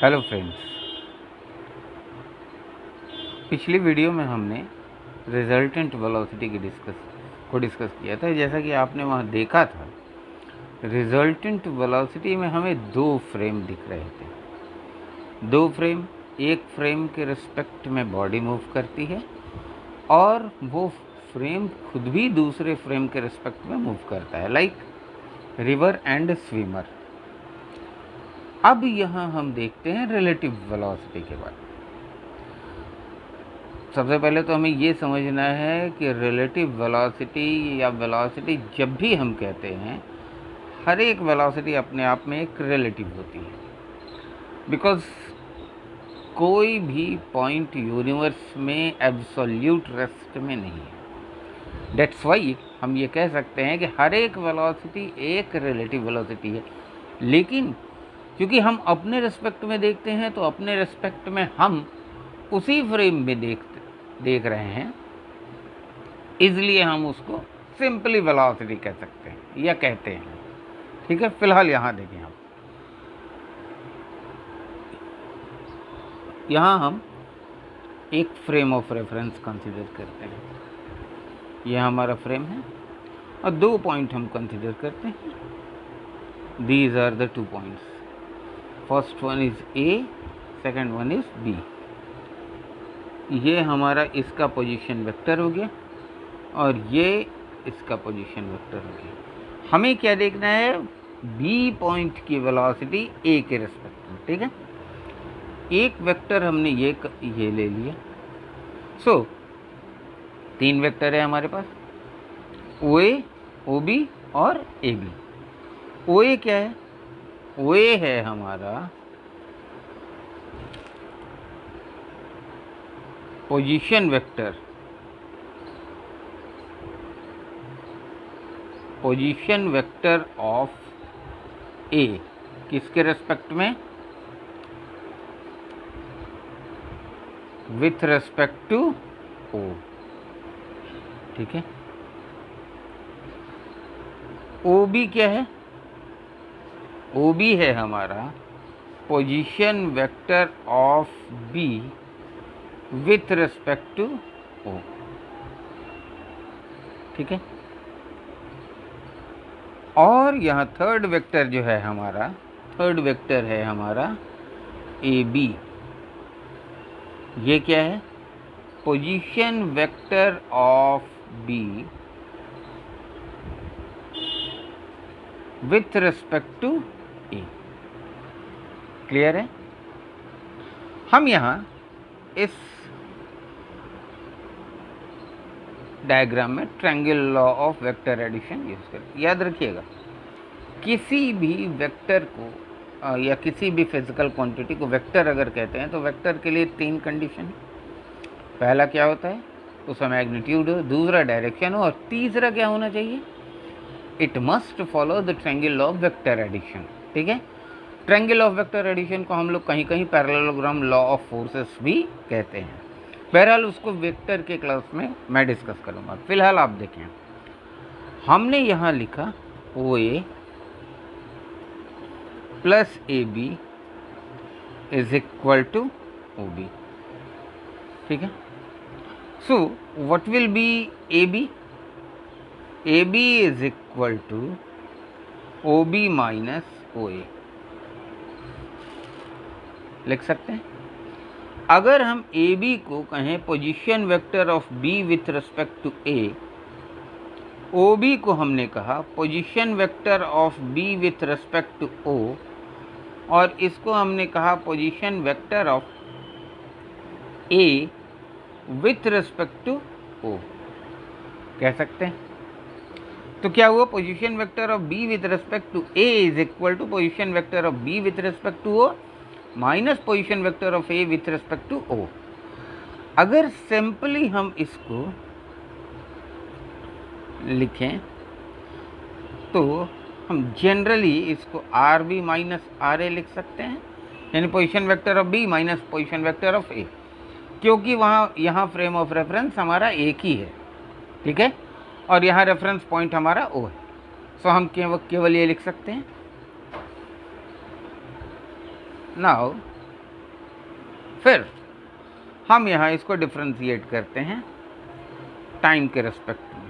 Hello friends, पिछली video में हमने रिजल्टेंट वेलोसिटी की डिस्कस किया था। जैसा कि आपने वहाँ देखा था, रिजल्टेंट वेलोसिटी में हमें दो फ्रेम दिख रहे थे। दो फ्रेम, एक फ्रेम के रिस्पेक्ट में बॉडी मूव करती है और वो फ्रेम खुद भी दूसरे फ्रेम के रिस्पेक्ट में मूव करता है, लाइक रिवर एंड स्विमर। अब यहाँ हम देखते हैं रिलेटिव वेलोसिटी के बारे में। सबसे पहले तो हमें ये समझना है कि रिलेटिव वेलोसिटी या वेलोसिटी जब भी हम कहते हैं, हर एक वेलोसिटी अपने आप में एक रिलेटिव होती है, बिकॉज कोई भी पॉइंट यूनिवर्स में एब्सोल्यूट रेस्ट में नहीं है। दैट्स वाई हम ये कह सकते हैं कि हर एक वेलोसिटी एक रिलेटिव वेलोसिटी है। लेकिन क्योंकि हम अपने रिस्पेक्ट में देखते हैं, तो अपने रिस्पेक्ट में हम उसी फ्रेम में देख रहे हैं, इसलिए हम उसको सिंपली वेलोसिटी कह सकते हैं या कहते हैं। ठीक है, फिलहाल यहाँ देखें, हम यहाँ हम एक फ्रेम ऑफ रेफरेंस कंसीडर करते हैं। यह हमारा फ्रेम है और दो पॉइंट हम कंसीडर करते हैं। These are the two points. First one is A, second one is B. ये हमारा इसका पोजीशन वेक्टर हो गया और ये इसका पोजीशन वेक्टर हो गया। हमें क्या देखना है? बी पॉइंट की वेलोसिटी ए के रिस्पेक्ट में। ठीक है, एक वेक्टर हमने ये ले लिया। सो तीन वेक्टर है हमारे पास, ओ ए, ओ बी और ए बी। ओ ए क्या है? ओ ए है हमारा position vector, position vector of A किसके रेस्पेक्ट में? With respect to O. ठीक है, ओ बी क्या है? ओ बी है हमारा position vector of B with respect to O. ठीक है, और यहाँ थर्ड वेक्टर जो है हमारा, थर्ड वेक्टर है हमारा ए बी। ये क्या है? Position vector of B with respect to A. Clear है? हम यहाँ इस डायग्राम में triangle law of vector addition use करें। याद रखिएगा, किसी भी वेक्टर को या किसी भी फिजिकल क्वांटिटी को वेक्टर अगर कहते हैं, तो वेक्टर के लिए तीन कंडीशन है। पहला क्या होता है? उसका मैग्नीट्यूड हो, दूसरा डायरेक्शन हो, और तीसरा क्या होना चाहिए? It must follow the triangle law of vector addition. ठीक है, ट्रायंगल ऑफ वेक्टर एडिशन को हम लोग कहीं कहीं पैरेललोग्राम लॉ ऑफ फोर्सेस भी कहते हैं। बहरहाल उसको वेक्टर के क्लास में मैं डिस्कस करूँगा। फिलहाल आप देखें, हमने यहाँ लिखा O A plus A B is equal to O B. ठीक है, so what will be A B? A B is equal to O B minus O A. लिख सकते हैं। अगर हम ए बी को कहें position vector of B with respect to A, O B को हमने कहा position vector of B with respect to O, और इसको हमने कहा position vector of A with respect to O, कह सकते हैं। तो क्या हुआ? Position vector of B with respect to A is equal to position vector of B with respect to O minus position vector of A with respect to O. अगर simply हम इसको लिखें, तो हम जनरली इसको R B minus R A लिख सकते हैं, यानी position vector of B minus position vector of A, क्योंकि यहाँ फ्रेम ऑफ रेफरेंस हमारा एक ही है। ठीक है, और यहाँ रेफरेंस पॉइंट हमारा ओ है। सो हम केवल ये लिख सकते हैं। नाउ फिर हम यहाँ इसको डिफ्रेंशिएट करते हैं टाइम के रेस्पेक्ट में।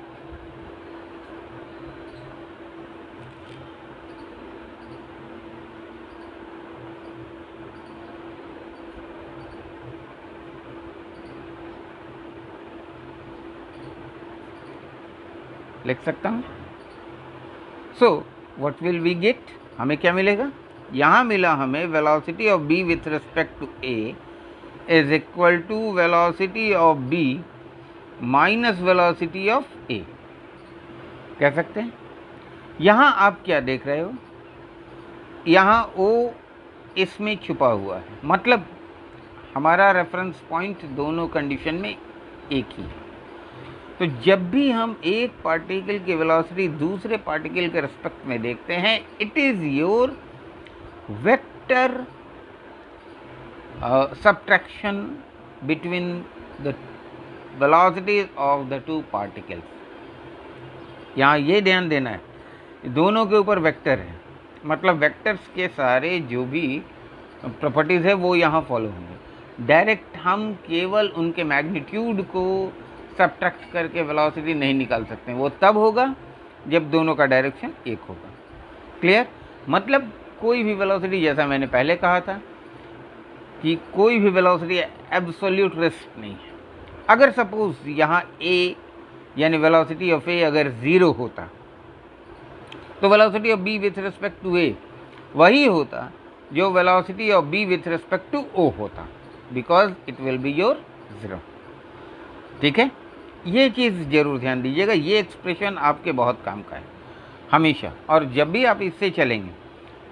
लिख सकता हूँ। So what will we get, हमें क्या मिलेगा? यहाँ मिला हमें velocity of B with respect to A is equal to velocity of B minus velocity of A, कह सकते हैं। यहाँ आप क्या देख रहे हो, यहाँ ओ इसमें छुपा हुआ है, मतलब हमारा रेफरेंस पॉइंट दोनों कंडीशन में एक ही है। तो जब भी हम एक पार्टिकल की वेलोसिटी दूसरे पार्टिकल के रिस्पेक्ट में देखते हैं, it is your vector subtraction between the velocities of the two particles। यहाँ ये ध्यान देना है, दोनों के ऊपर वेक्टर है, मतलब वेक्टर्स के सारे जो भी प्रॉपर्टीज़ है वो यहाँ फॉलो होंगे। डायरेक्ट हम केवल उनके मैग्नीट्यूड को सब्ट्रैक्ट करके वेलोसिटी नहीं निकाल सकते, वो तब होगा जब दोनों का डायरेक्शन एक होगा। क्लियर? मतलब कोई भी वेलोसिटी, जैसा मैंने पहले कहा था कि कोई भी वेलोसिटी एब्सोल्यूट रेस्ट नहीं है। अगर सपोज यहाँ ए यानी वेलोसिटी ऑफ ए अगर 0 होता तो velocity of B with respect to A वही होता जो velocity of B with respect to O होता, because it will be your 0। ठीक है, ये चीज़ जरूर ध्यान दीजिएगा, ये एक्सप्रेशन आपके बहुत काम का है हमेशा, और जब भी आप इससे चलेंगे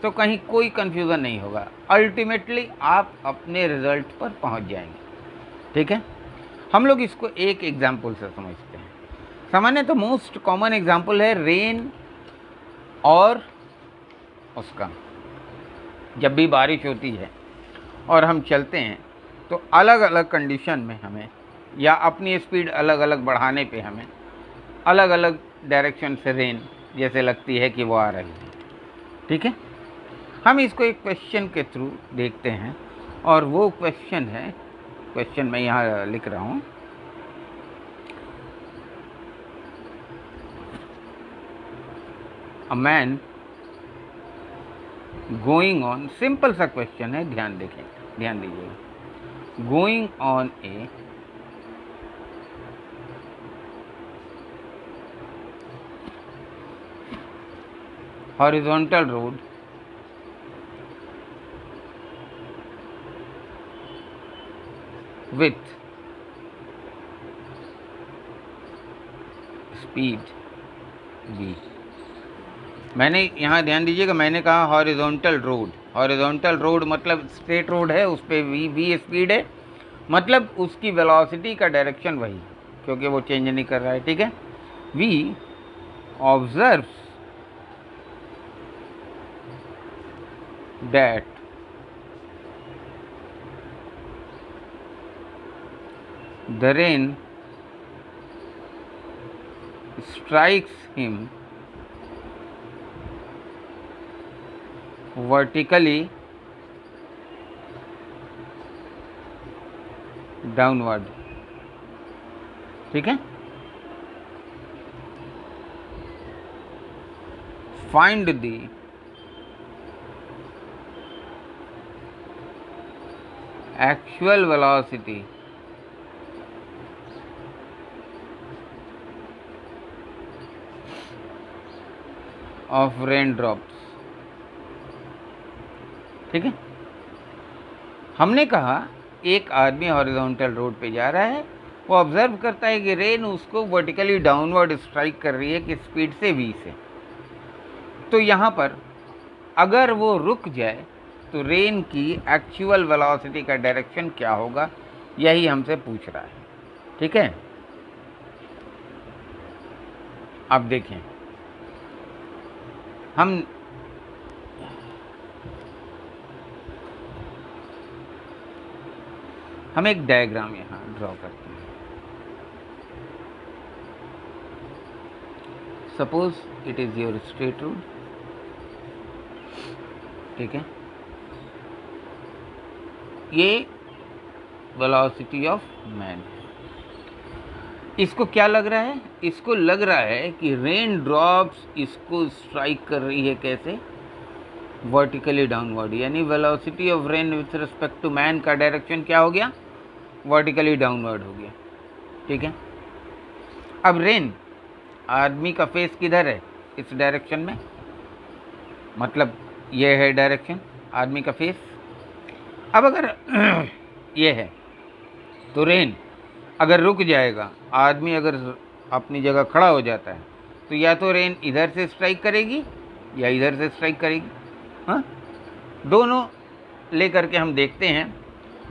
तो कहीं कोई कन्फ्यूज़न नहीं होगा, अल्टीमेटली आप अपने रिजल्ट पर पहुंच जाएंगे। ठीक है, हम लोग इसको एक एग्जाम्पल से समझते हैं। सामान्य तो मोस्ट कॉमन एग्जाम्पल है रेन और उसका, जब भी बारिश होती है और हम चलते हैं तो अलग अलग कंडीशन में हमें, या अपनी स्पीड अलग अलग बढ़ाने पे हमें अलग अलग डायरेक्शन से रेन जैसे लगती है कि वो आ रही है। ठीक है, हम इसको एक क्वेश्चन के थ्रू देखते हैं, और वो क्वेश्चन है, क्वेश्चन मैं यहाँ लिख रहा हूँ, a man going on, simple सा क्वेश्चन है, ध्यान दीजिएगा। Going on A horizontal road with speed v। मैंने यहाँ ध्यान दीजिएगा, मैंने कहा हॉरिजॉन्टल रोड, हॉरिजॉन्टल रोड मतलब स्ट्रेट रोड है, उस पर v स्पीड है, मतलब उसकी वेलोसिटी का डायरेक्शन वही है, क्योंकि वो चेंज नहीं कर रहा है। ठीक है, v observes that the rain strikes him vertically downward। ठीक है, find the actual velocity of rain drops. ठीक है, हमने कहा एक आदमी हॉरिजॉन्टल रोड पे जा रहा है, वो ऑब्जर्व करता है कि रेन उसको वर्टिकली डाउनवर्ड स्ट्राइक कर रही है कि स्पीड से v से। तो यहाँ पर अगर वो रुक जाए तो रेन की एक्चुअल वेलोसिटी का डायरेक्शन क्या होगा, यही हमसे पूछ रहा है। ठीक है, अब देखें, हम एक डायग्राम यहाँ ड्रॉ करते हैं। Suppose it is your straight road. ठीक है, ये वेलोसिटी ऑफ मैन। इसको क्या लग रहा है? इसको लग रहा है कि रेन ड्रॉप्स इसको स्ट्राइक कर रही है कैसे? वर्टिकली डाउनवर्ड, यानी velocity of rain with respect to man का डायरेक्शन क्या हो गया? वर्टिकली डाउनवर्ड हो गया। ठीक है, अब रेन, आदमी का फेस किधर है? इस डायरेक्शन में, मतलब ये है डायरेक्शन आदमी का फेस। अब अगर ये है तो रेन अगर रुक जाएगा, आदमी अगर अपनी जगह खड़ा हो जाता है, तो या तो रेन इधर से स्ट्राइक करेगी या इधर से स्ट्राइक करेगी। हाँ, दोनों लेकर के हम देखते हैं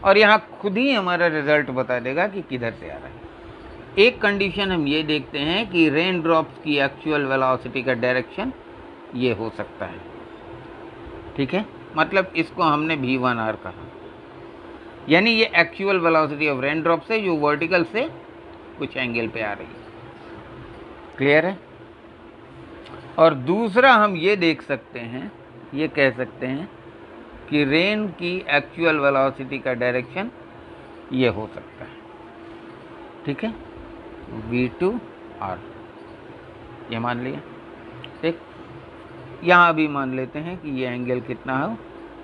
और यहाँ खुद ही हमारा रिजल्ट बता देगा कि किधर से आ रहा है। एक कंडीशन हम ये देखते हैं कि रेन ड्रॉप्स की एक्चुअल वेलोसिटी का डायरेक्शन ये हो सकता है। ठीक है, मतलब इसको हमने V1R कहा, यानी ये actual velocity of rain drop से जो वर्टिकल से कुछ एंगल पे आ रही है। क्लियर है? और दूसरा हम ये देख सकते हैं, ये कह सकते हैं कि रेन की एक्चुअल वेलोसिटी का डायरेक्शन ये हो सकता है। ठीक है, V2R ये मान लिया। ठीक, यहाँ भी मान लेते हैं कि ये एंगल कितना हो?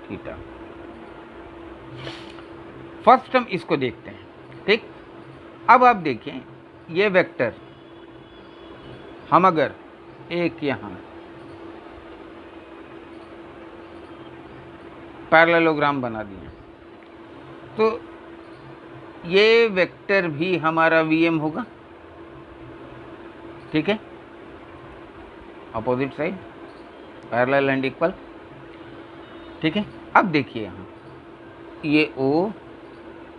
थीटा। फर्स्ट हम इसको देखते हैं। ठीक, अब आप देखें ये वेक्टर, हम अगर एक यहाँ पैरेललोग्राम बना दिए तो ये वेक्टर भी हमारा Vm होगा। ठीक है, opposite side, parallel and equal. ठीक है, अब देखिए यहाँ ये O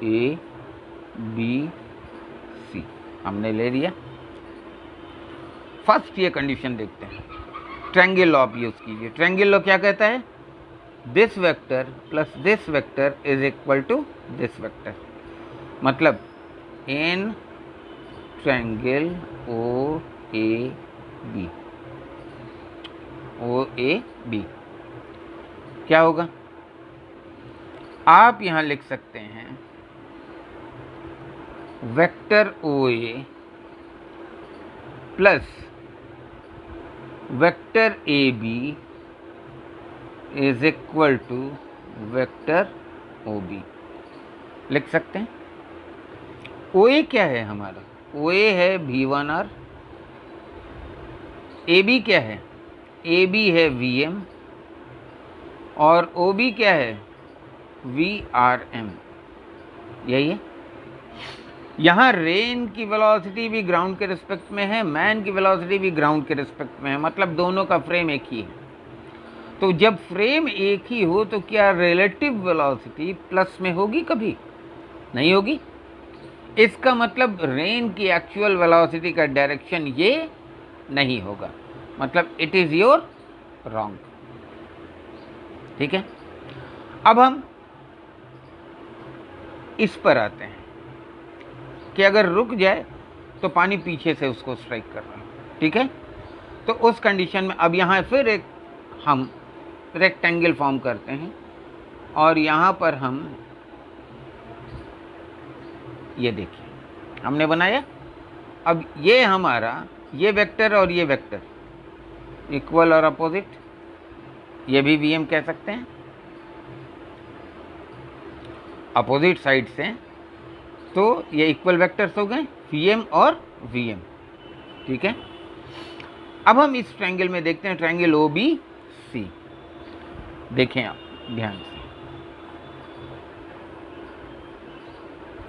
A B C हमने ले लिया। फर्स्ट ये कंडीशन देखते हैं, ट्रायंगल लॉ यूज कीजिए। ट्रायंगल लॉ क्या कहता है? This vector plus this vector is equal to this vector, मतलब इन ट्रायंगल OAB क्या होगा? आप यहां लिख सकते हैं vector OA plus vector AB is equal to vector OB लिख सकते हैं। OA क्या है हमारा? OA है V1R। AB क्या है? AB है Vm और OB क्या है? VRM। यही है। यहाँ रेन की वेलोसिटी भी ग्राउंड के रिस्पेक्ट में है, मैन की वेलोसिटी भी ग्राउंड के रिस्पेक्ट में है, मतलब दोनों का फ्रेम एक ही है। तो जब फ्रेम एक ही हो तो क्या रिलेटिव वेलोसिटी प्लस में होगी? कभी नहीं होगी। इसका मतलब रेन की एक्चुअल वेलोसिटी का डायरेक्शन ये नहीं होगा, मतलब इट इज योर रॉन्ग। ठीक है, अब हम इस पर आते हैं कि अगर रुक जाए तो पानी पीछे से उसको स्ट्राइक कर रहा है। ठीक है, तो उस कंडीशन में अब यहाँ फिर एक हम रेक्टेंगल फॉर्म करते हैं और यहाँ पर हम ये देखिए हमने बनाया। अब ये हमारा ये वेक्टर और ये वेक्टर इक्वल और अपोजिट, ये भी Vm कह सकते हैं अपोजिट साइड से, तो ये इक्वल वेक्टर्स हो गए Vm और Vm। ठीक है, अब हम इस ट्रायंगल में देखते हैं ट्रायंगल OBC। देखें आप ध्यान से,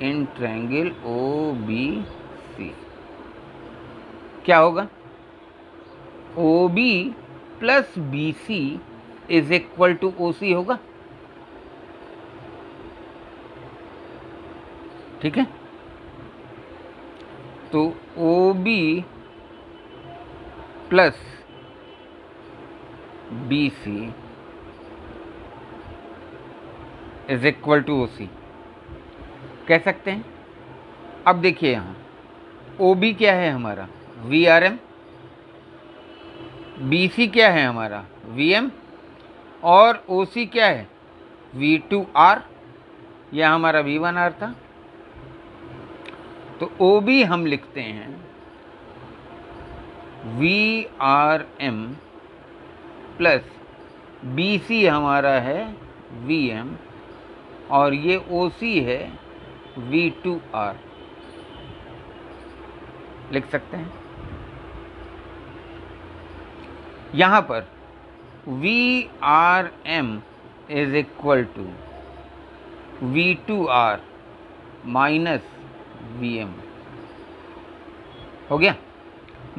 इन ट्रायंगल OBC क्या होगा? OB plus BC is equal to OC होगा। ठीक है, तो OB plus BC is equal to OC कह सकते हैं। अब देखिए यहाँ OB क्या है हमारा? VRM। BC क्या है हमारा? VM। और OC क्या है? V2R। यह हमारा V1R था। तो ओ बी हम लिखते हैं V R M plus B C हमारा है वी एम और ये ओ सी है वी टू आर लिख सकते हैं। यहां पर V R M is equal to V to R minus V M हो गया।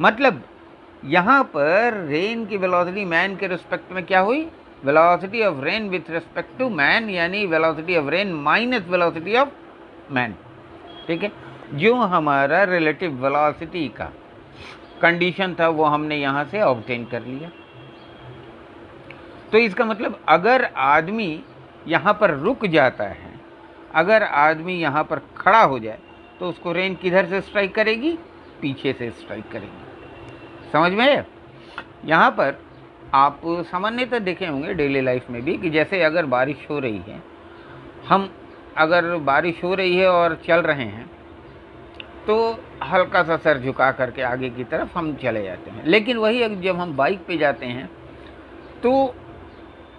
मतलब यहां पर रेन की वेलोसिटी मैन के रिस्पेक्ट में क्या हुई, velocity of rain with respect to man, यानी velocity of rain minus velocity of man. ठीक है, जो हमारा रिलेटिव वेलोसिटी का कंडीशन था वो हमने यहां से ऑब्टेन कर लिया। तो इसका मतलब अगर आदमी यहां पर रुक जाता है, अगर आदमी यहां पर खड़ा हो जाए तो उसको रेन किधर से स्ट्राइक करेगी, पीछे से स्ट्राइक करेगी। समझ में है? यहाँ पर आप सामान्यतः देखे होंगे डेली लाइफ में भी कि जैसे अगर बारिश हो रही है, हम अगर बारिश हो रही है और चल रहे हैं तो हल्का सा सर झुका करके आगे की तरफ हम चले जाते हैं। लेकिन वही जब हम बाइक पे जाते हैं तो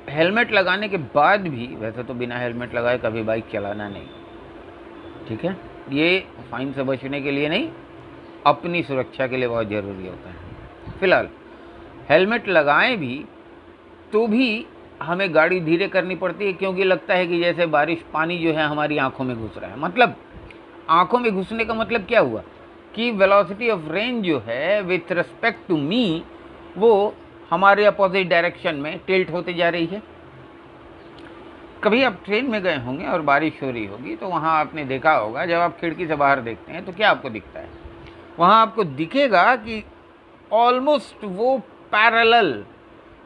हेलमेट लगाने के बाद भी, वैसे तो बिना हेलमेट लगाए कभी बाइक चलाना नहीं, ठीक है, ये फाइन से बचने के लिए नहीं, अपनी सुरक्षा के लिए बहुत ज़रूरी होता है। फिलहाल हेलमेट लगाएं भी तो भी हमें गाड़ी धीरे करनी पड़ती है, क्योंकि लगता है कि जैसे बारिश पानी जो है हमारी आंखों में घुस रहा है। मतलब आंखों में घुसने का मतलब क्या हुआ कि वेलोसिटी ऑफ रेन जो है विथ रिस्पेक्ट टू मी वो हमारे अपोजिट डायरेक्शन में टिल्ट होते जा रही है। कभी आप ट्रेन में गए होंगे और बारिश हो रही होगी तो वहाँ आपने देखा होगा, जब आप खिड़की से बाहर देखते हैं तो क्या आपको दिखता है, वहाँ आपको दिखेगा कि ऑलमोस्ट वो पैरेलल,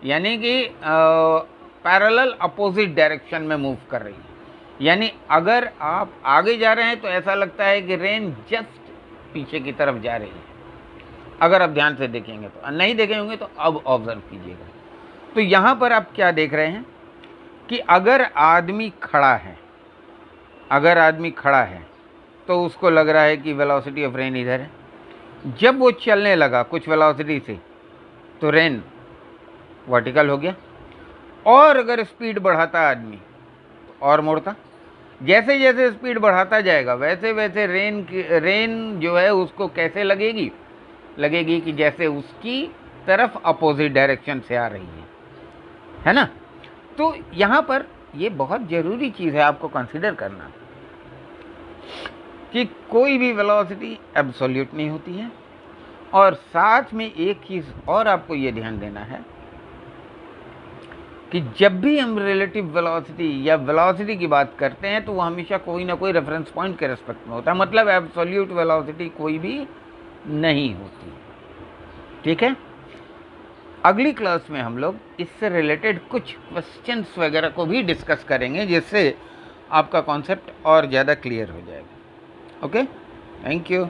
यानी कि पैरेलल अपोजिट डायरेक्शन में मूव कर रही है। यानी अगर आप आगे जा रहे हैं तो ऐसा लगता है कि रेन जस्ट पीछे की तरफ जा रही है, अगर आप ध्यान से देखेंगे तो। नहीं देखे होंगे तो अब ऑब्जर्व कीजिएगा। तो यहाँ पर आप क्या देख रहे हैं कि अगर आदमी खड़ा है, अगर आदमी खड़ा है तो उसको लग रहा है कि वेलोसिटी ऑफ रेन इधर है। जब वो चलने लगा कुछ वेलोसिटी से तो रेन वर्टिकल हो गया, और अगर स्पीड बढ़ाता आदमी तो और मुड़ता। जैसे जैसे स्पीड बढ़ाता जाएगा वैसे वैसे रेन जो है उसको कैसे लगेगी, लगेगी कि जैसे उसकी तरफ अपोजिट डायरेक्शन से आ रही है ना। तो यहाँ पर ये बहुत ज़रूरी चीज़ है आपको कंसीडर करना कि कोई भी वेलोसिटी एब्सोल्यूट नहीं होती है। और साथ में एक चीज़ और आपको ये ध्यान देना है कि जब भी हम रिलेटिव वेलोसिटी या वेलोसिटी की बात करते हैं तो वो हमेशा कोई ना कोई रेफरेंस पॉइंट के रिस्पेक्ट में होता है। मतलब एब्सोल्यूट वेलोसिटी कोई भी नहीं होती। ठीक है, अगली क्लास में हम लोग इससे रिलेटेड कुछ क्वेश्चंस वगैरह को भी डिस्कस करेंगे, जिससे आपका कॉन्सेप्ट और ज़्यादा क्लियर हो जाएगा। Okay, thank you.